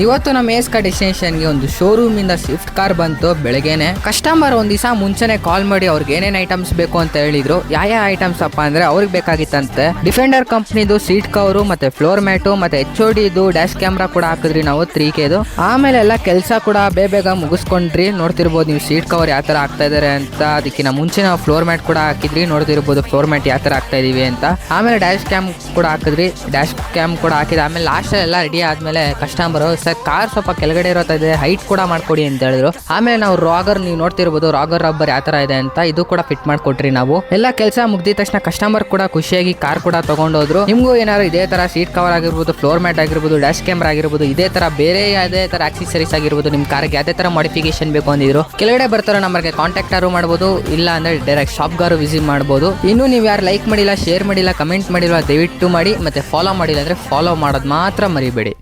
ಇವತ್ತು ನಮ್ಮ ಏಸ್ಕಾ ಡೆಸ್ಟಿನೇಷನ್ಗೆ ಒಂದು ಶೋರೂಮ್ ಇಂದ ಸ್ವಿಫ್ಟ್ ಕಾರ್ ಬಂತು ಬೆಳಗ್ಗೆನೆ. ಕಸ್ಟಮರ್ ಒಂದ್ ದಿವಸ ಮುಂಚೆನೆ ಕಾಲ್ ಮಾಡಿ ಅವ್ರಿಗೆ ಏನೇನ್ ಐಟಮ್ಸ್ ಬೇಕು ಅಂತ ಹೇಳಿದ್ರು. ಯಾವ ಐಟಮ್ಸ್ ಅಪ್ಪ ಅಂದ್ರೆ ಅವ್ರಿಗೆ ಬೇಕಾಗಿತ್ತಂತೆ ಡಿಫೆಂಡರ್ ಕಂಪ್ನಿದು ಸೀಟ್ ಕವರ್ ಮತ್ತೆ ಫ್ಲೋರ್ ಮ್ಯಾಟು ಮತ್ತೆ HOD ಇದು ಡ್ಯಾಶ್ ಕ್ಯಾಮ್ರಾ ಕೂಡ ಹಾಕಿದ್ರಿ ನಾವು 3Kದು. ಆಮೇಲೆ ಎಲ್ಲ ಕೆಲಸ ಕೂಡ ಬೇಗ ಮುಗಿಸ್ಕೊಂಡ್ರಿ. ನೋಡ್ತಿರ್ಬೋದು ನೀವು ಸೀಟ್ ಕವರ್ ಯಾವ ತರ ಆಗ್ತಾ ಇದಾರೆ ಅಂತ. ಅದಕ್ಕಿಂತ ಮುಂಚೆ ನಾವು ಫ್ಲೋರ್ ಮ್ಯಾಟ್ ಕೂಡ ಹಾಕಿದ್ರಿ. ನೋಡ್ತಿರ್ಬೋದು ಫ್ಲೋರ್ ಮ್ಯಾಟ್ ಯಾವ ತರ ಆಗ್ತಾ ಇದೀವಿ ಅಂತ. ಆಮೇಲೆ ಡ್ಯಾಶ್ ಕ್ಯಾಮ್ ಕೂಡ ಹಾಕಿದ್ರಿ. ಡ್ಯಾಶ್ ಕ್ಯಾಮ್ ಕೂಡ ಹಾಕಿದ ಆಮೇಲೆ ಲಾಸ್ಟ್ ಎಲ್ಲ ರೆಡಿ ಆದ್ಮೇಲೆ ಕಸ್ಟಮರ್ ಸರ್ ಕಾರ್ ಸ್ವಲ್ಪ ಕೆಳಗಡೆ ಇರೋತ್ತದೆ ಹೈಟ್ ಕೂಡ ಮಾಡ್ಕೊಡಿ ಅಂತ ಹೇಳಿದ್ರು. ಆಮೇಲೆ ನಾವು ರಾಗರ್ ನೀವು ನೋಡ್ತಿರ್ಬೋದು ರಾಗರ್ ರಬ್ಬರ್ ಯಾವ ತರ ಇದೆ ಅಂತ ಇದು ಕೂಡ ಫಿಟ್ ಮಾಡ್ಕೊಟ್ರಿ ನಾವು. ಎಲ್ಲ ಕೆಲಸ ಮುಗ್ದಿದ ತಕ್ಷಣ ಕಸ್ಟಮರ್ ಕೂಡ ಖುಷಿಯಾಗಿ ಕಾರ್ ಕೂಡ ತಗೊಂಡೋದ್ರು. ನಿಮ್ಗೂ ಏನಾದ್ರು ಇದೇ ತರ ಸೀಟ್ ಕವರ್ ಆಗಿರ್ಬೋದು ಫ್ಲೋರ್ ಮ್ಯಾಟ್ ಆಗಿರ್ಬೋದು ಡ್ಯಾಶ್ ಕ್ಯಾಮ್ರಾ ಆಗಿರ್ಬೋದು ಇದೇ ತರ ಬೇರೆ ಯಾವುದೇ ತರ ಆಕ್ಸೆಸರೀಸ್ ಆಗಿರ್ಬೋದು ನಿಮ್ ಕಾರ್ಗೆ ಯಾವುದೇ ತರ ಮಾಡಿಫಿಕೇಶನ್ ಬೇಕು ಅಂದಿದ್ರು ಕೆಳಗಡೆ ಬರ್ತಾರೋ ನಮಗೆ ಕಾಂಟ್ಯಾಕ್ಟ್ ಆರು ಮಾಡಬಹುದು. ಇಲ್ಲ ಅಂದ್ರೆ ಡೈರೆಕ್ಟ್ ಶಾಪ್ ಗಾರು ವಿಸಿಟ್ ಮಾಡಬಹುದು. ಇನ್ನು ನೀವು ಯಾರು ಲೈಕ್ ಮಾಡಿಲ್ಲ ಶೇರ್ ಮಾಡಿಲ್ಲ ಕಮೆಂಟ್ ಮಾಡಿಲ್ಲ ದಯವಿಟ್ಟು ಮಾಡಿ. ಮತ್ತೆ ಫಾಲೋ ಮಾಡಿಲ್ಲ ಅಂದ್ರೆ ಫಾಲೋ ಮಾಡೋದು ಮಾತ್ರ ಮರಿಬೇಡಿ.